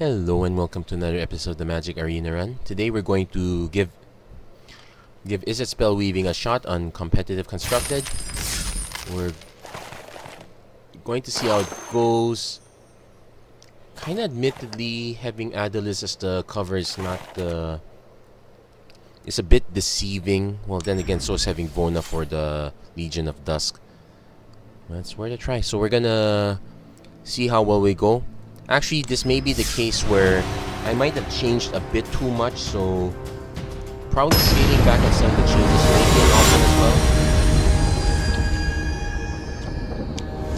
Hello and welcome to another episode of the MTG Arena Run. Today we're going to give Izzet Spellweaving a shot on competitive constructed. We're going to see how it goes. Kinda admittedly, having Adelis as the cover is not the... It's a bit deceiving. Well, then again, so is having Vona for the Legion of Dusk. That's worth a try. So we're gonna see how well we go. Actually, this may be the case where I might have changed a bit too much, so probably scaling back on some of the changes may be an option as well.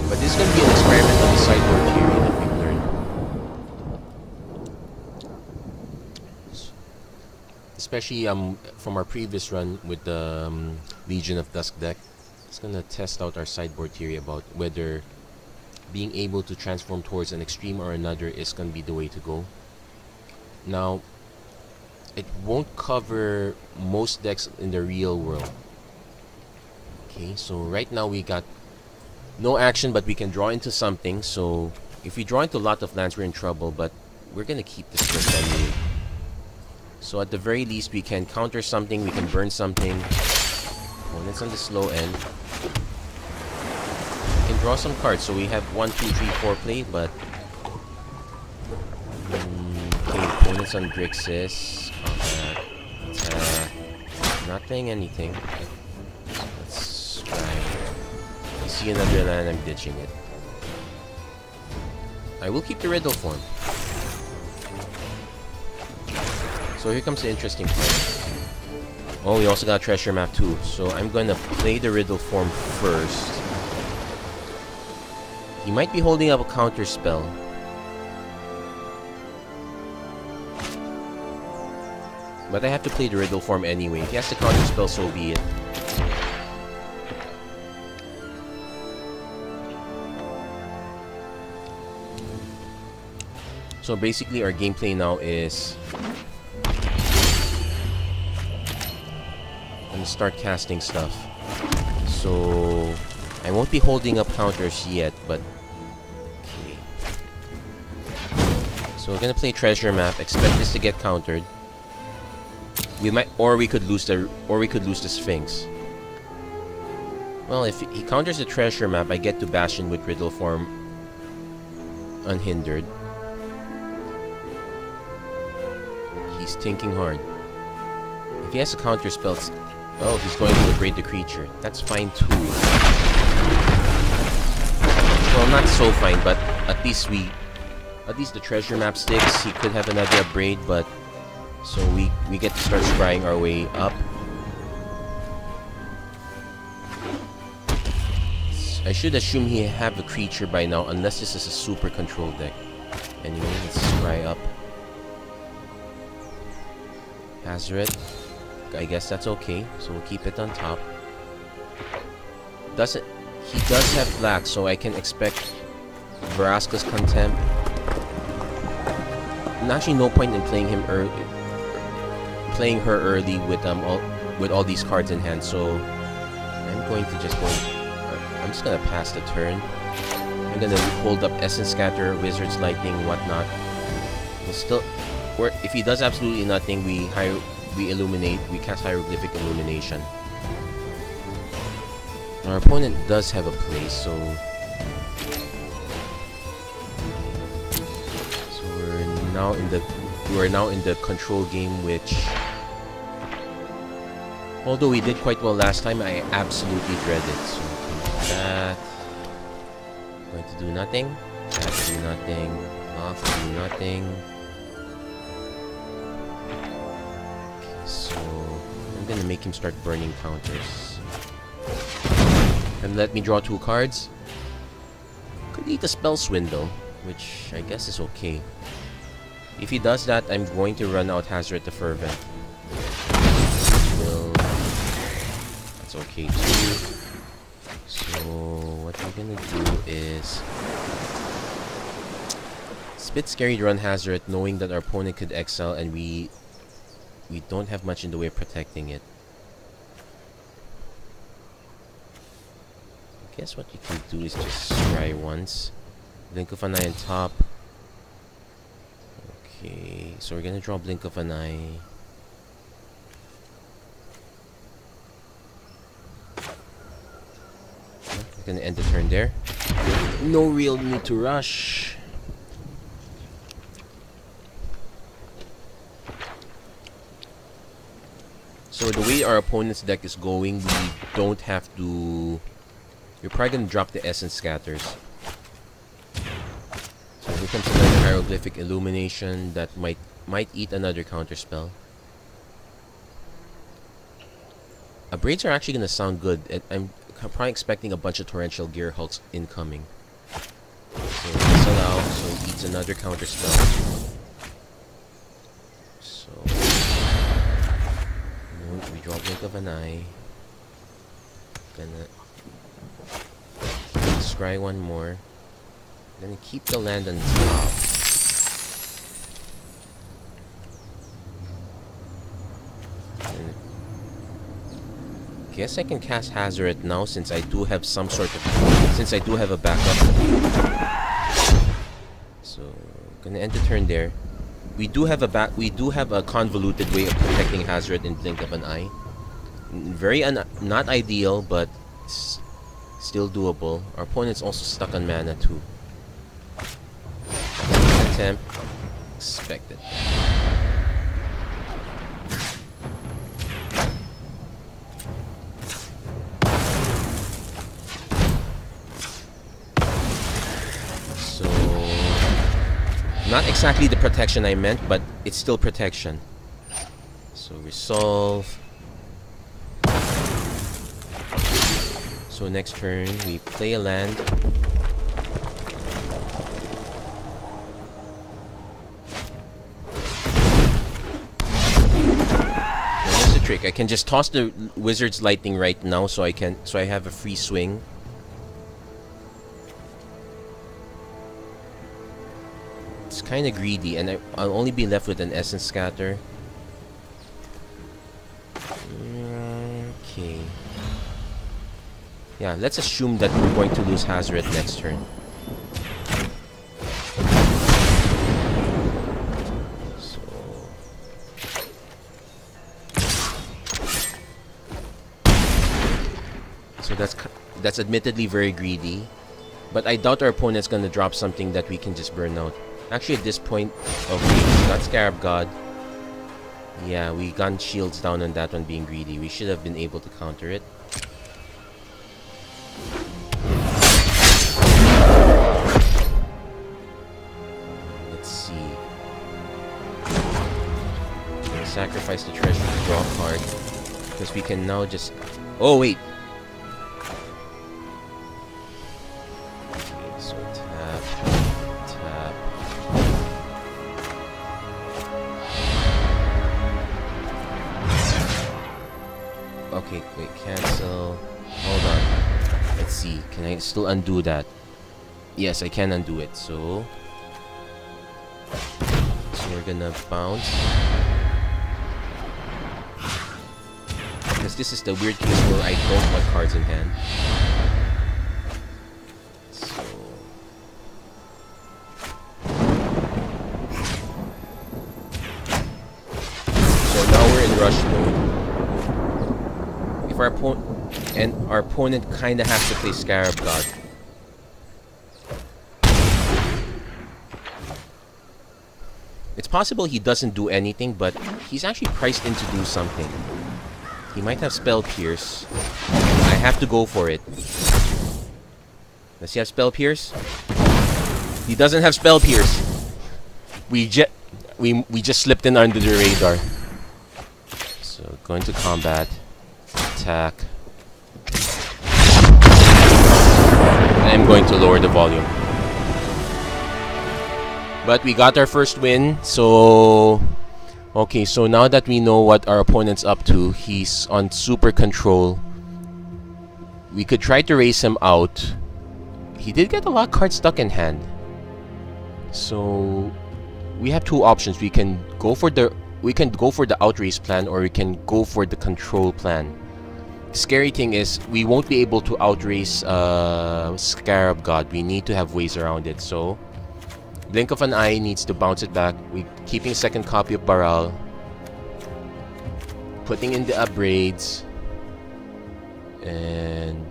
But this is going to be an experiment on the sideboard theory that we've learned. Especially from our previous run with the Legion of Dusk deck. It's going to test out our sideboard theory about whether being able to transform towards an extreme or another is going to be the way to go. Now, it won't cover most decks in the real world. Okay, so right now we got no action, but we can draw into something. So if we draw into a lot of lands, we're in trouble, but we're going to keep this first anyway. So at the very least, we can counter something, we can burn something. Opponent's on the slow end. Draw some cards, so we have 1, 2, 3, 4 play, but okay, opponents on Grixis, nothing, anything. Let's try. I see another land, I'm ditching it. I will keep the Riddle form. So here comes the interesting part. Oh, we also got Treasure Map too, so I'm going to play the Riddle form first. He might be holding up a counter spell. But I have to play the Riddle form anyway. If he has to counter spell, so be it. So basically our gameplay now is I'm gonna start casting stuff. So I won't be holding up counters yet, but okay. So we're gonna play Treasure Map. Expect this to get countered. We might, or we could lose the Sphinx. Well, if he counters the Treasure Map, I get to Bastion with Riddle form unhindered. He's thinking hard. If he has a counter spell, oh, he's going to upgrade the creature. That's fine too. Well, not so fine, but at least the Treasure Map sticks. He could have another upgrade, but so we get to start scrying our way up. I should assume he have a creature by now, unless this is a super control deck. Anyway, let's scry up. Hazoret. I guess that's okay, so we'll keep it on top. He does have black, so I can expect Vraska's Contempt. And actually, no point in playing him playing her early with all these cards in hand. So I'm going to just go. I'm just gonna pass the turn. I'm gonna hold up Essence Scatter, Wizard's Lightning, whatnot. We'll still, or if he does absolutely nothing, we illuminate. We cast Hieroglyphic Illumination. Our opponent does have a play, so we're now in the control game, which, although we did quite well last time, I absolutely dread it. So that going to do nothing. That do nothing. Off do nothing. Okay, so I'm gonna make him start burning counters. And let me draw 2 cards. Could eat a Spell Swindle, which I guess is okay. If he does that, I'm going to run out Hazoret the Fervent. That's okay too. So what I'm gonna do is it's a bit scary to run Hazoret, knowing that our opponent could exile and we don't have much in the way of protecting it. I guess what you can do is just scry once. Blink of an Eye on top. Okay, so we're gonna draw Blink of an Eye. We're gonna end the turn there. No real need to rush. So the way our opponent's deck is going, we don't have to... We're probably gonna drop the Essence Scatters. So here comes another Hieroglyphic Illumination that might eat another counterspell. Braids are actually gonna sound good. I'm probably expecting a bunch of Torrential Gear Hulks incoming. So this allows, so it eats another counterspell. So we draw Blink of an Eye. Gonna scry one more. Gonna keep the land on top. Guess I can cast Hazoret now since I do have some sort of... Since I do have a backup. So, gonna end the turn there. We do have a convoluted way of protecting Hazoret in Blink of an Eye. Very not ideal, but still doable. Our opponent's also stuck on mana too. Attempt. Expected. So, not exactly the protection I meant, but it's still protection. So resolve. So next turn we play a land. Here's the trick. I can just toss the Wizard's Lightning right now, so I have a free swing. It's kind of greedy, and I'll only be left with an Essence Scatter. Okay. Yeah, let's assume that we're going to lose Hazoret next turn. So that's admittedly very greedy, but I doubt our opponent's gonna drop something that we can just burn out. Actually, at this point, okay, we got Scarab God. Yeah, we got shields down on that one being greedy. We should have been able to counter it. Let's see. Sacrifice the treasure to draw a card, because we can now just... Oh, wait! Okay, so tap, tap. Okay, wait, cancel. Hold on. Let's see. Can I still undo that? Yes, I can undo it. So we're gonna bounce. Because this is the weird case where I don't want cards in hand. So now we're in rush mode. If our opponent kinda has to play Scarab God. It's possible he doesn't do anything, but he's actually priced in to do something. He might have Spell Pierce. I have to go for it. Does he have Spell Pierce? He doesn't have Spell Pierce. We just slipped in under the radar. So going to combat. Attack. I'm going to lower the volume. But we got our first win, so... Okay, so now that we know what our opponent's up to, he's on super control. We could try to race him out. He did get a lot of cards stuck in hand. So... we have two options. We can go for the outrace plan, or we can go for the control plan. Scary thing is, we won't be able to outrace Scarab God. We need to have ways around it, so... Blink of an eye needs to bounce it back. We keeping second copy of Baral. Putting in the upgrades. And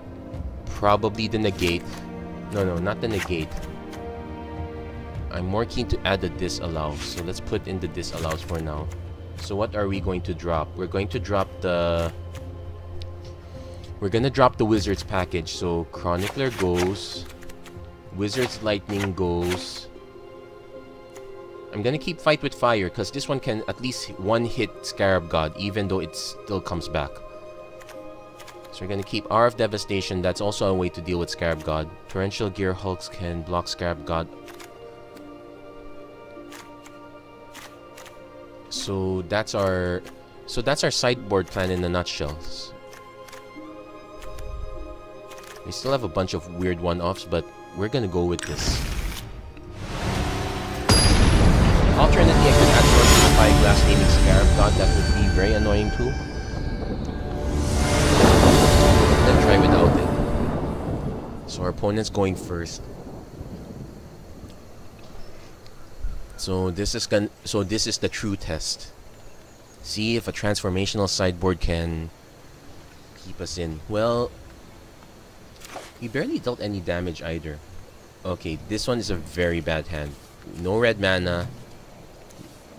probably the negate. No, not the negate. I'm more keen to add the disallow. So let's put in the disallows for now. So what are we going to drop? We're going to drop the... We're gonna drop the Wizard's package. So Chronicler goes. Wizard's Lightning goes. I'm gonna keep Fight with Fire because this one can at least one hit Scarab God even though it still comes back. So we're gonna keep Hour of Devastation. That's also a way to deal with Scarab God. Torrential Gear Hulks can block Scarab God. So that's our sideboard plan in a nutshell. We still have a bunch of weird one-offs, but we're gonna go with this. Alternately, I could add Sorcery Spyglass naming Scarab God. That would be very annoying too. Then try without it. So our opponent's going first. So this is the true test. See if a transformational sideboard can keep us in. Well, we barely dealt any damage either. Okay, this one is a very bad hand. No red mana.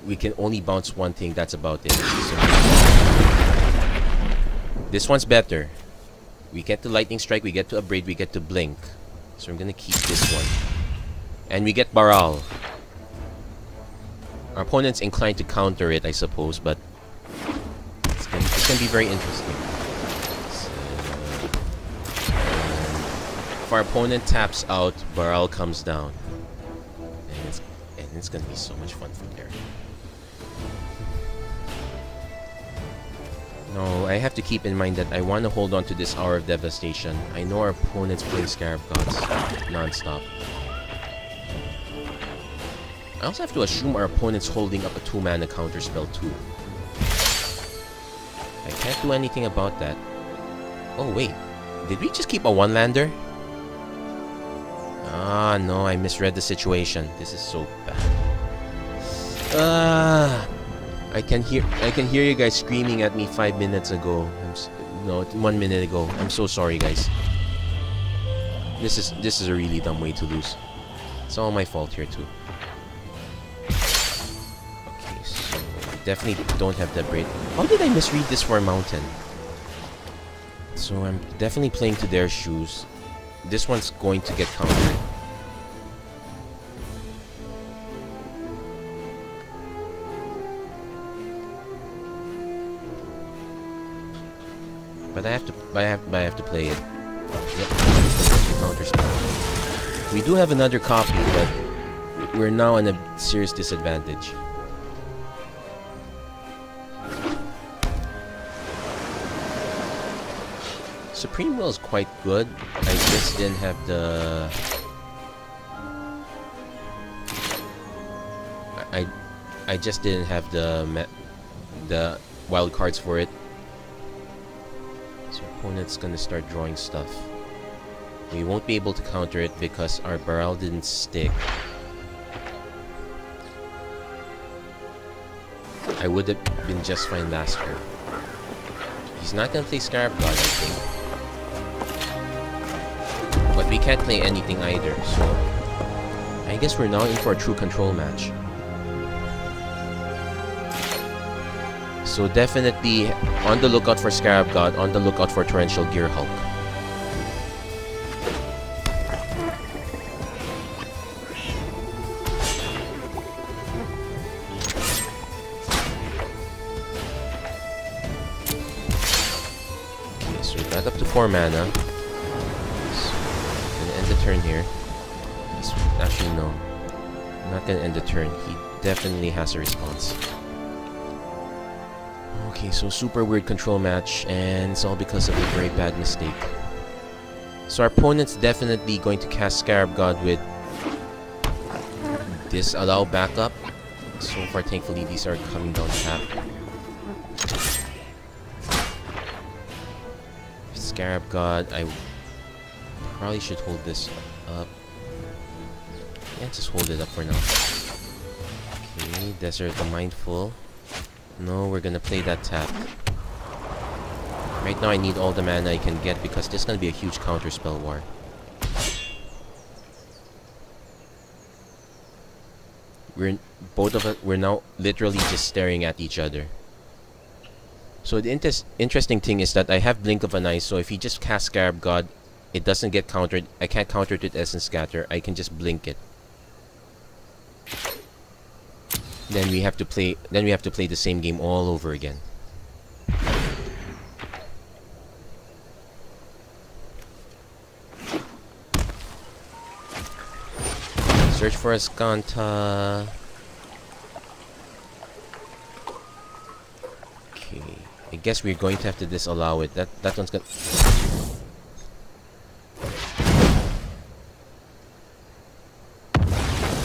We can only bounce one thing. That's about it. So, this one's better. We get to Lightning Strike. We get to Upgrade. We get to Blink. So I'm gonna keep this one. And we get Baral. Our opponent's inclined to counter it, I suppose, but it's gonna be very interesting. If our opponent taps out, Baral comes down. And it's gonna be so much fun from there. No, I have to keep in mind that I want to hold on to this Hour of Devastation. I know our opponent's playing Scarab Gods non-stop. I also have to assume our opponent's holding up a 2-mana counterspell too. I can't do anything about that. Oh wait, did we just keep a 1-lander? Ah no, I misread the situation. This is so bad. I can hear you guys screaming at me 5 minutes ago. No, 1 minute ago. I'm so sorry, guys. This is a really dumb way to lose. It's all my fault here too. Okay, so we definitely don't have that braid. How did I misread this for a mountain? So I'm definitely playing to their shoes. This one's going to get countered. But I have to play it. Yep. Counterspell. We do have another copy, but we're now in a serious disadvantage. Supreme Will is quite good. I just didn't have the... I just didn't have the wild cards for it. So opponent's gonna start drawing stuff. We won't be able to counter it because our Baral didn't stick. I would have been just fine last turn. He's not gonna play Scarab God, I think. But we can't play anything either, so... I guess we're now in for a true control match. So definitely on the lookout for Scarab God, on the lookout for Torrential Gear Hulk. Okay, so we got up to 4 mana. So, gonna end the turn here. Actually, no. I'm not gonna end the turn. He definitely has a response. Okay, so super weird control match, and it's all because of a very bad mistake. So our opponent's definitely going to cast Scarab God with disallow backup. So far, thankfully, these are coming down tap. Scarab God, I probably should hold this up. Yeah, just hold it up for now. Okay, Desert the Mindful. No, we're gonna play that tap. Right now I need all the mana I can get because this is gonna be a huge counter spell war. We're now literally just staring at each other. So the interesting thing is that I have Blink of an Eye, so if he just casts Scarab God, it doesn't get countered. I can't counter it with Essence Scatter. I can just blink it. Then we have to play the same game all over again. Search for a Skanta. Okay. I guess we're going to have to disallow it. That one's gonna...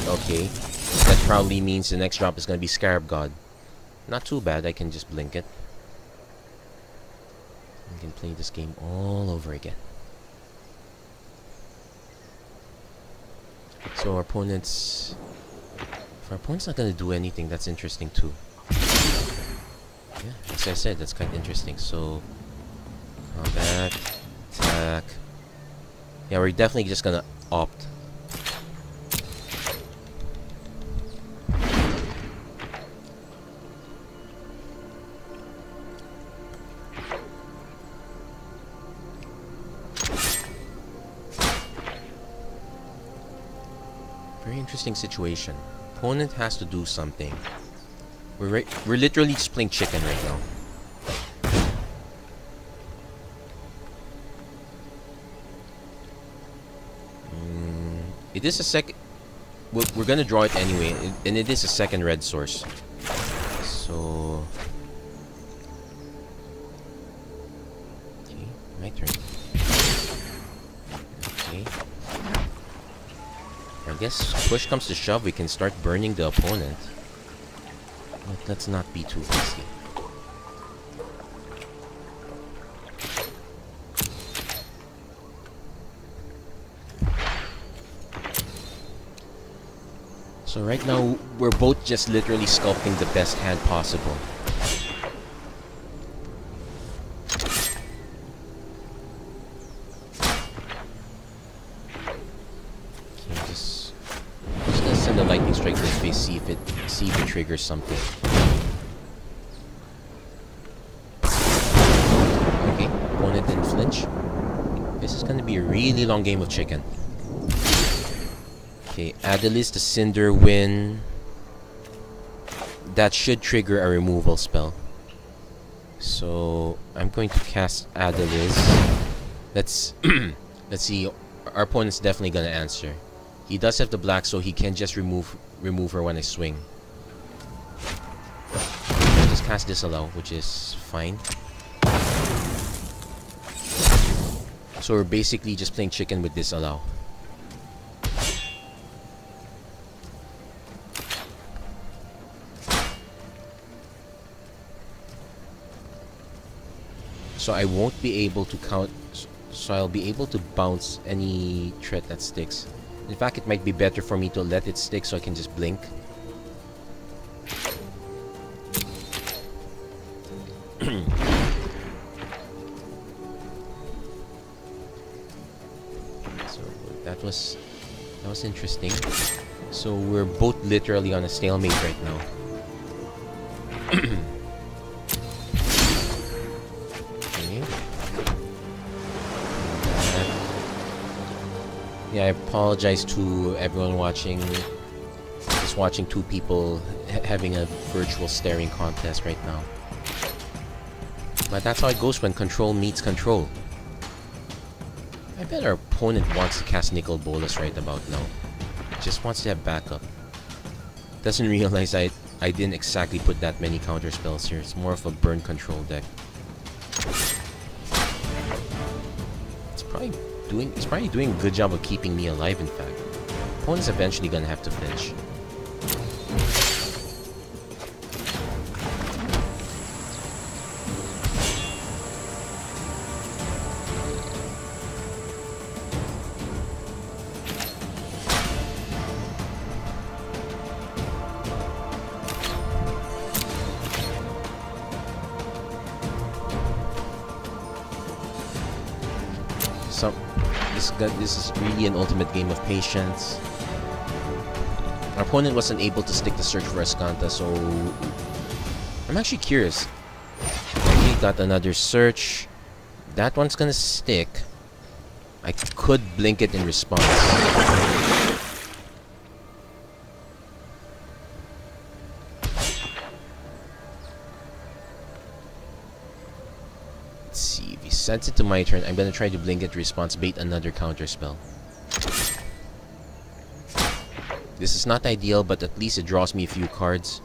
Okay. That probably means the next drop is gonna be Scarab God. Not too bad, I can just blink it. I can play this game all over again. So our opponent's... If our opponent's not gonna do anything, that's interesting too. Yeah, as I said, that's quite interesting. So... Combat... Attack... Yeah, we're definitely just gonna opt. Very interesting situation. Opponent has to do something. We're literally just playing chicken right now. It is a second... We're gonna draw it anyway, and it is a second red source. So... Okay, my turn. Okay. I guess push comes to shove, we can start burning the opponent. But let's not be too hasty. So right now, we're both just literally sculpting the best hand possible. Okay, just gonna send a lightning strike to his face, see if it triggers something. Okay, opponent didn't flinch. This is gonna be a really long game of chicken. Okay, Adelis, the Cinder Wind. That should trigger a removal spell. So I'm going to cast Adelis. Let's see. Our opponent's definitely gonna answer. He does have the black, so he can just remove her when I swing. Just cast Disallow, which is fine. So we're basically just playing chicken with Disallow. So I won't be able to count, so I'll be able to bounce any threat that sticks. In fact, it might be better for me to let it stick so I can just blink. So that was interesting. So we're both literally on a stalemate right now. Yeah, I apologize to everyone watching. Just watching two people having a virtual staring contest right now. But that's how it goes when control meets control. I bet our opponent wants to cast Nicol Bolas right about now. Just wants to have backup. Doesn't realize I didn't exactly put that many counter spells here. It's more of a burn control deck. It's probably doing a good job of keeping me alive, in fact. Opponent's eventually gonna have to finish. This is really an ultimate game of patience. Our opponent wasn't able to stick the search for Escanta, so I'm actually curious. We got another search. That one's gonna stick. I could blink it in response. Let's see, if he sends it to my turn, I'm gonna try to blink it response, bait another counter spell. This is not ideal, but at least it draws me a few cards.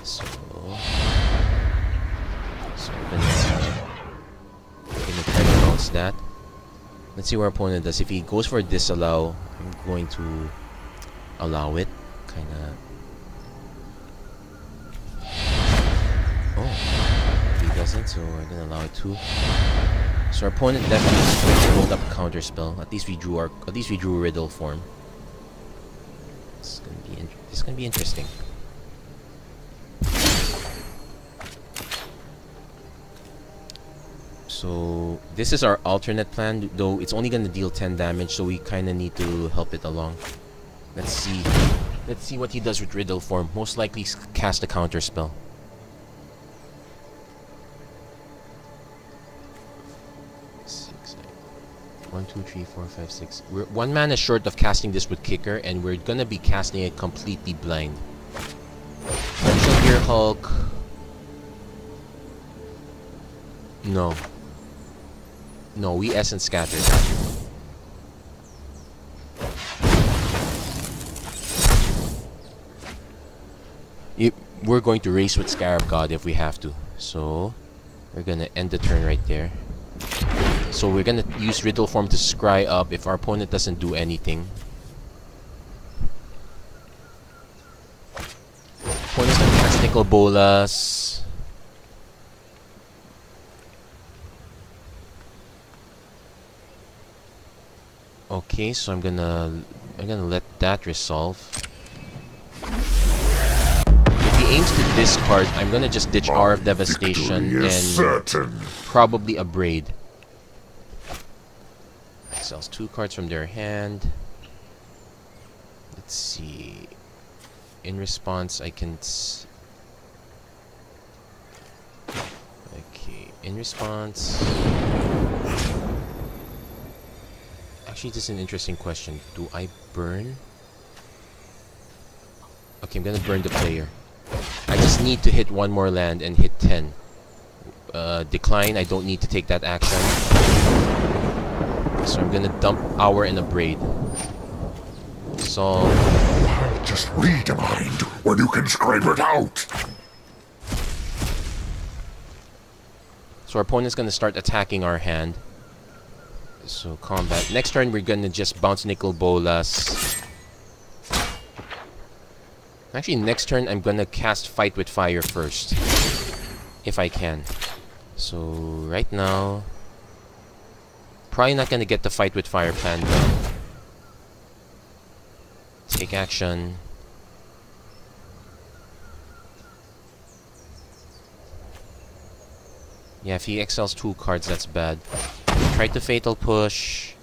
So we're gonna try to bounce that. Let's see what our opponent does. If he goes for a disallow, I'm going to allow it. Kinda. Oh, if he doesn't, so we're gonna allow it too. So our opponent definitely rolled up a counter spell. At least we drew Riddle form. It's gonna be interesting. So this is our alternate plan, though it's only gonna deal 10 damage, so we kinda need to help it along. Let's see what he does with Riddle form. Most likely cast a counter spell. One, two, three, four, five, six. We're 1 mana short of casting this with Kicker, and we're gonna be casting it completely blind. Potential Gear Hulk. No. No, we Essence Scatter that. We're going to race with Scarab God if we have to. So, we're gonna end the turn right there. So we're gonna use Riddle form to scry up if our opponent doesn't do anything. Opponent's gonna cast Nicol Bolas. Okay, so I'm gonna let that resolve. If he aims to discard, I'm gonna just ditch Hour of Devastation and probably a Braid. Sells 2 cards from their hand. Let's see. In response, I can. Okay, in response. Actually, this is an interesting question. Do I burn? Okay, I'm gonna burn the player. I just need to hit 1 more land and hit 10. Decline, I don't need to take that action. So I'm gonna dump Hour in a Braid. So just read a mind when you can scrape it out. So our opponent's gonna start attacking our hand. So combat. Next turn we're gonna just bounce Nicol Bolas. Actually, next turn I'm gonna cast Fight with Fire first, if I can. So right now, probably not gonna get the Fight with Fire plan done. Take action. Yeah, if he excels 2 cards, that's bad. Try to Fatal Push.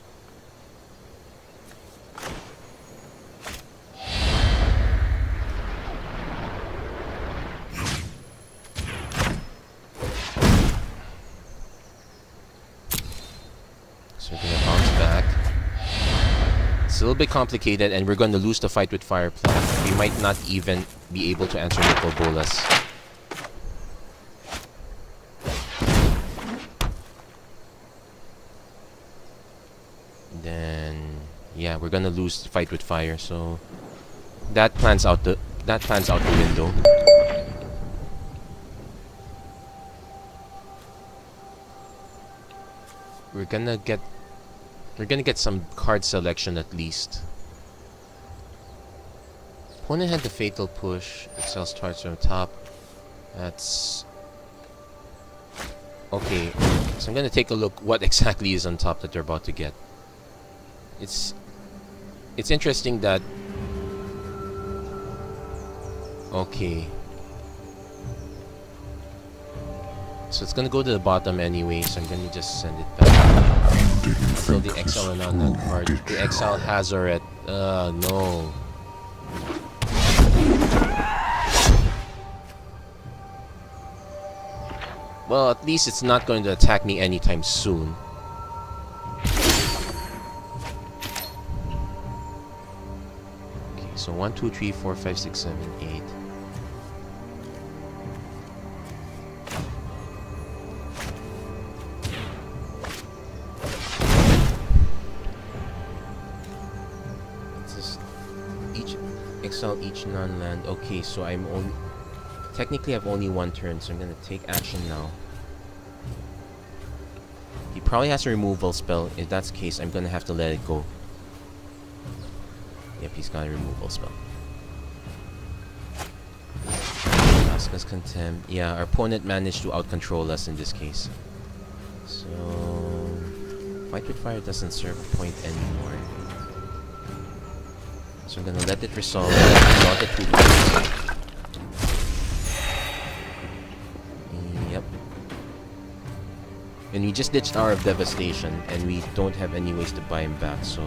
So we're gonna bounce back. It's a little bit complicated, and we're going to lose the Fight with Fire plan. We might not even be able to answer Nicol Bolas. Then, yeah, we're gonna lose Fight with Fire. So that plan's out the window. We're gonna get some card selection at least. Opponent had the Fatal Push. Excels cards from top. That's okay. So I'm gonna take a look what exactly is on top that they're about to get. It's interesting that. Okay. So it's gonna go to the bottom anyway, so I'm gonna just send it back. So the exile and on that card. The exile Hazoret. No. Well, at least it's not going to attack me anytime soon. Okay, so 1, 2, 3, 4, 5, 6, 7, 8. Exile each non-land. Okay, so I'm only... Technically, I have only one turn, so I'm gonna take action now. He probably has a removal spell. If that's the case, I'm gonna have to let it go. Yep, he's got a removal spell. Casca's Contempt. Yeah, our opponent managed to outcontrol us in this case. So... Fight with Fire doesn't serve a point anymore. So I'm gonna let it resolve. Not it too. Yep. And we just ditched Hour of Devastation, and we don't have any ways to buy him back, so...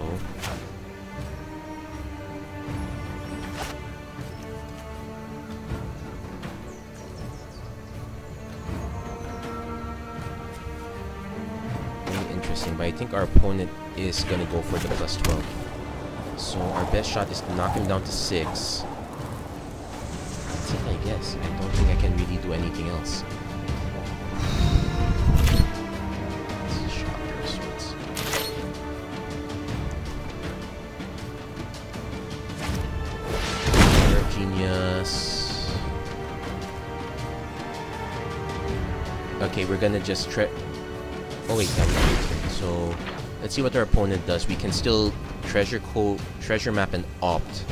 Very interesting, but I think our opponent is gonna go for the plus 12. So our best shot is to knock him down to 6. That's it, I guess. I don't think I can really do anything else. Genius. Okay, we're gonna just try. Oh wait, so let's see what our opponent does. We can still treasure map and opt,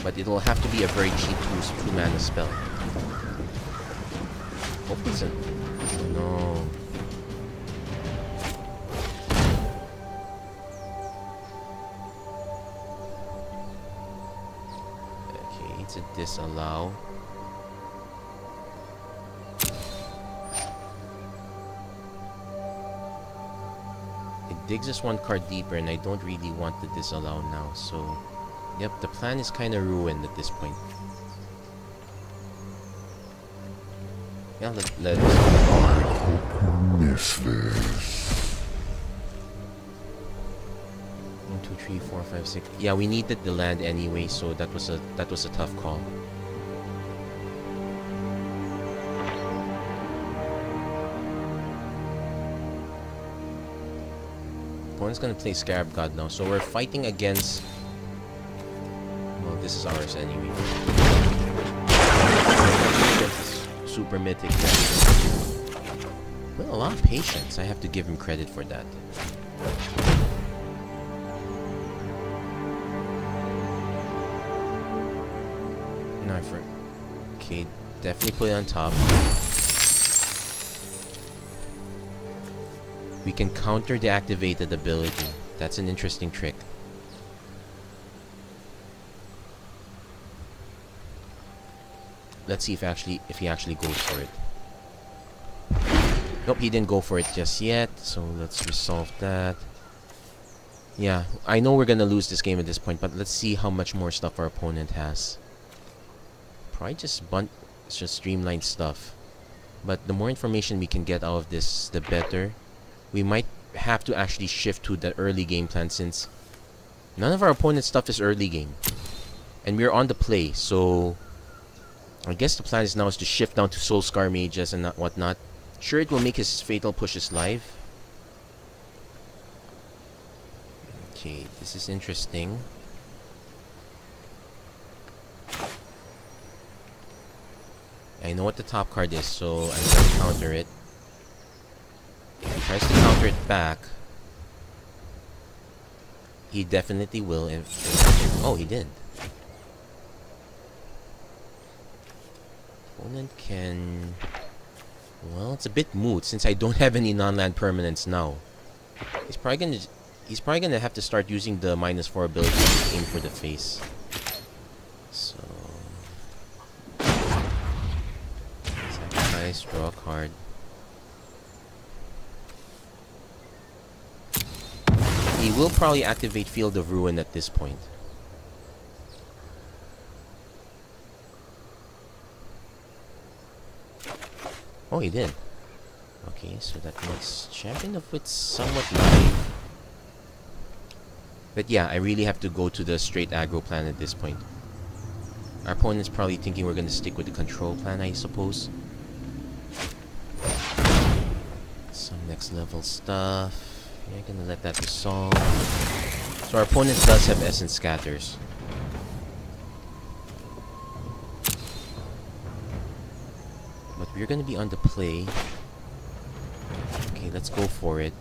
but it'll have to be a very cheap 2-mana spell. Hope it's a... No. Okay, it's a disallow. Digs us one card deeper, and I don't really want the disallow now, so... Yep, the plan is kind of ruined at this point. Yeah, let's... Miss this. 1, 2, 3, 4, 5, 6... Yeah, we needed the land anyway, so that was a tough call. Opponent's gonna play Scarab God now, so we're fighting against... Well, this is ours anyway. Super Mythic. Well, a lot of patience. I have to give him credit for that. No, okay, definitely put it on top. We can counter the activated ability. That's an interesting trick. Let's see if he actually goes for it. Nope, he didn't go for it just yet. So let's resolve that. Yeah, I know we're gonna lose this game at this point, but let's see how much more stuff our opponent has. Probably just streamline stuff. But the more information we can get out of this, the better. We might have to actually shift to the early game plan, since none of our opponent's stuff is early game. And we're on the play, so I guess the plan is now to shift down to Soul Scar Mages and whatnot. Sure, it will make his Fatal Pushes live. Okay, this is interesting. I know what the top card is, so I'm going to counter it. If he tries to counter it back, he definitely will. Oh, he didn't. Opponent can... Well, it's a bit moot since I don't have any non-land permanents now. He's probably gonna have to start using the -4 ability to aim for the face. So... Sacrifice, draw a card. he will probably activate Field of Ruin at this point. Oh, he did. Okay, so that makes Champion of Wits somewhat live. But yeah, I really have to go to the straight aggro plan at this point. Our opponent's probably thinking we're gonna stick with the control plan, I suppose. Some next level stuff. Yeah, gonna let that resolve. So our opponent does have Essence Scatters. But we're gonna be on the play. Okay, let's go for it.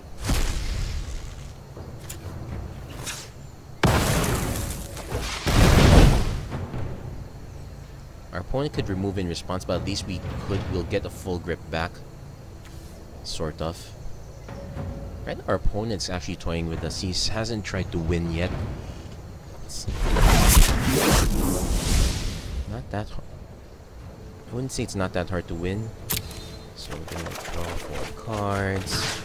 Our opponent could remove in response, but at least we'll get a full grip back. Sort of. Right now our opponent's actually toying with us. He hasn't tried to win yet. It's not that hard. I wouldn't say it's not that hard to win. So we're gonna draw 4 cards.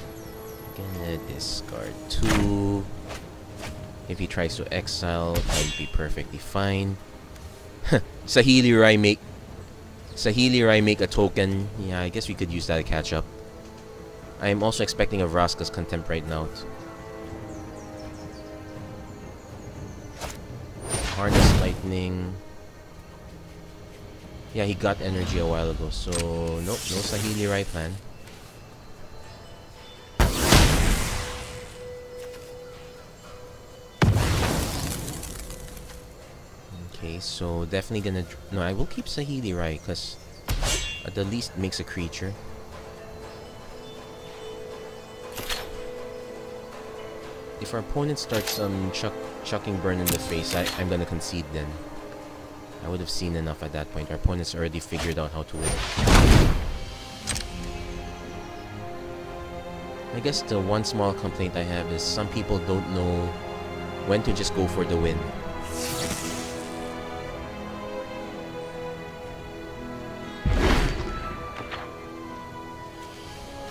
Gonna discard 2. If he tries to exile, I'd be perfectly fine. Saheeli Rai make a token. Yeah, I guess we could use that to catch up. I am also expecting a Vraska's Contempt right now. Harness Lightning. Yeah, he got energy a while ago, so nope, no Saheeli Rai plan. Okay, so definitely gonna... No, I will keep Saheeli Rai, because at the least makes a creature. If our opponent starts chucking Burn in the face, I'm gonna concede then. I would have seen enough at that point. Our opponent's already figured out how to win. I guess the one small complaint I have is some people don't know when to just go for the win.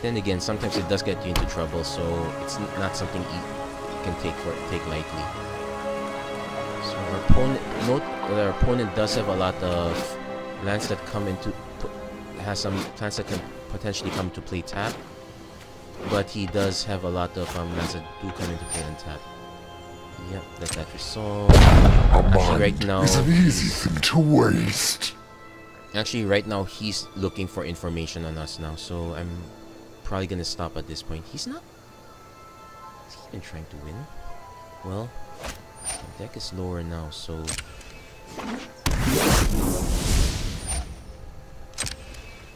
Then again, sometimes it does get you into trouble, so it's not something you can take lightly. So our opponent, note that our opponent does have a lot of lands that come into, has some lands that can potentially come to play tap, but he does have a lot of lands that do come into play on tap. Yep, let that resolve. Actually, right now, it's an easy thing to waste. Actually, right now he's looking for information on us now, so I'm probably gonna stop at this point. He's not. Has he been trying to win? Well, the deck is lower now, so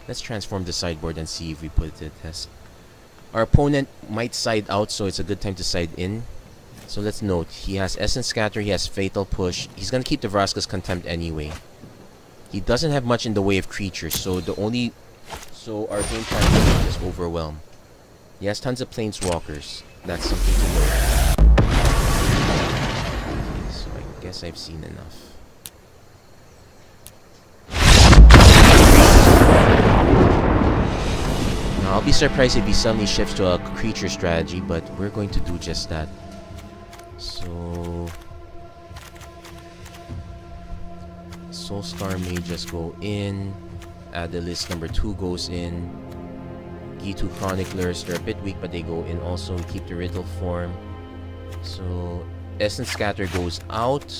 let's transform the sideboard and see if we put it to the test. Our opponent might side out, so it's a good time to side in. So let's note, he has Essence Scatter, he has Fatal Push. He's gonna keep the Vraska's Contempt anyway. He doesn't have much in the way of creatures, so our game plan is just Overwhelm. He has tons of Planeswalkers. That's something to know. Okay, so I guess I've seen enough. Now, I'll be surprised if he suddenly shifts to a creature strategy, but we're going to do just that. So Soulscar may just go in. Adelis number 2 goes in. G2 Chroniclers, they're a bit weak, but they go in also. Keep the Riddle form. So Essence Scatter goes out.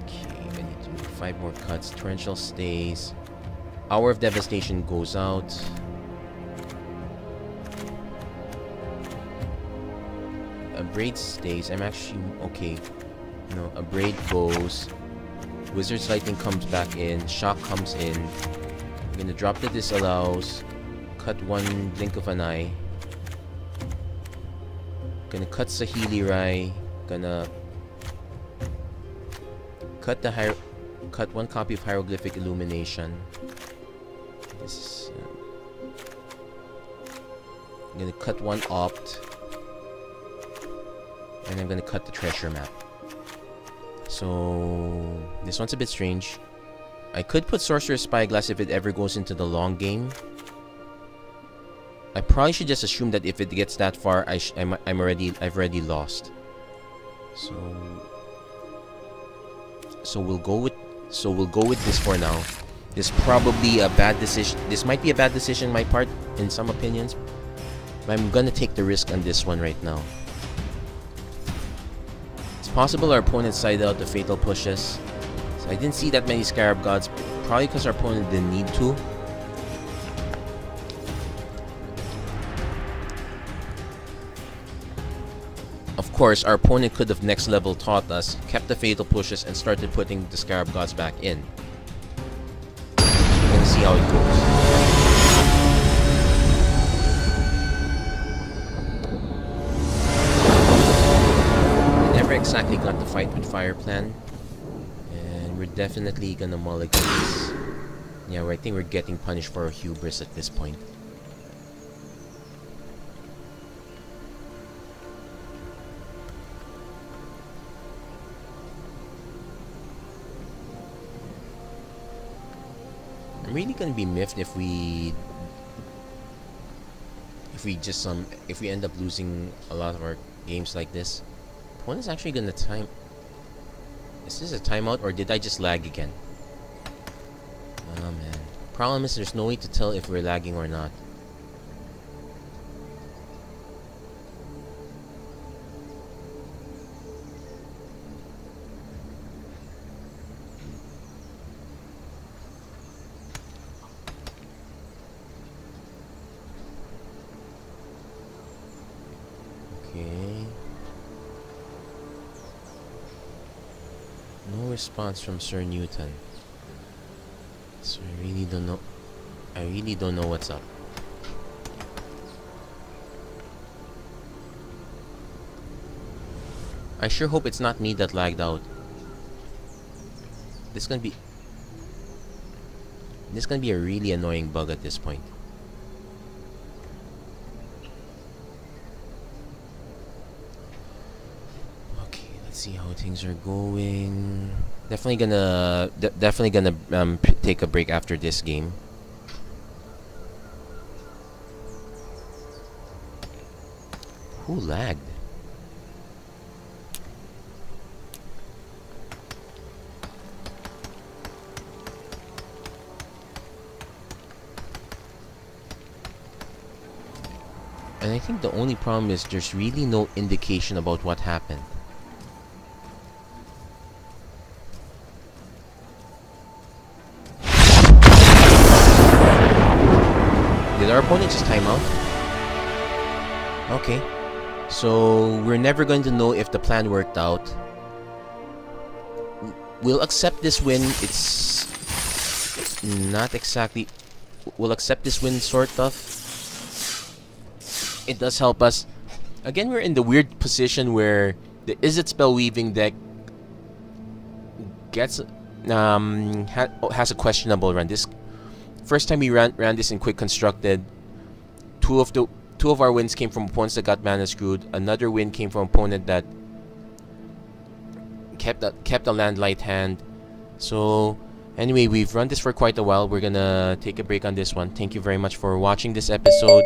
Okay, I need to make 5 more cuts. Torrential stays. Hour of Devastation goes out. A Braid stays. I'm actually okay. No, a Braid goes. Wizard's Lightning comes back in. Shock comes in. I'm gonna drop the Disallows. Cut 1 Blink of an Eye. Gonna cut Saheeli Rai. Gonna cut cut 1 copy of Hieroglyphic Illumination. This is, I'm gonna cut 1 Opt. And I'm gonna cut the Treasure Map. So this one's a bit strange. I could put Sorcerer's Spyglass if it ever goes into the long game. I probably should just assume that if it gets that far, I've already lost. So we'll go with this for now. This probably a bad decision. This might be a bad decision on my part in some opinions. But I'm gonna take the risk on this one right now. It's possible our opponent sided out the fatal pushes. So I didn't see that many Scarab Gods, probably because our opponent didn't need to. Of course, our opponent could have next level taught us, kept the fatal pushes, and started putting the Scarab Gods back in. We're gonna see how it goes. I never exactly got the fight with fire plan, and we're definitely gonna mulligan this. Yeah, I think we're getting punished for our hubris at this point. I'm really gonna be miffed if we end up losing a lot of our games like this. Opponent's actually gonna time. Is this a timeout or did I just lag again? Oh man. Problem is there's no way to tell if we're lagging or not. Okay. No response from Sir Newton. So I really don't know. I really don't know what's up. I sure hope it's not me that lagged out. This is gonna be a really annoying bug at this point. See how things are going. Definitely gonna take a break after this game. Who lagged? And I think the only problem is there's really no indication about what happened. Did our opponent just time out? Okay. So we're never going to know if the plan worked out. We'll accept this win. It's not exactly... We'll accept this win, sort of. It does help us. Again, we're in the weird position where the Izzet Spellweaving deck gets... has a questionable run. This... First time we ran this in Quick Constructed, two of our wins came from opponents that got mana screwed. Another win came from opponent that kept a land light hand. So anyway, we've run this for quite a while. We're gonna take a break on this one. Thank you very much for watching this episode.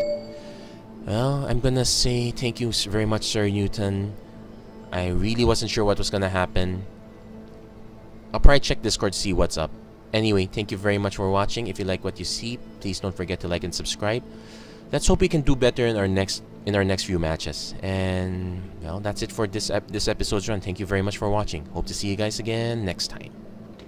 Well, I'm gonna say thank you very much, Sir Newton. I really wasn't sure what was gonna happen. I'll probably check Discord to see what's up. Anyway, thank you very much for watching. If you like what you see, please don't forget to like and subscribe. Let's hope we can do better in our next few matches. And well, that's it for this episode's run. Thank you very much for watching. Hope to see you guys again next time.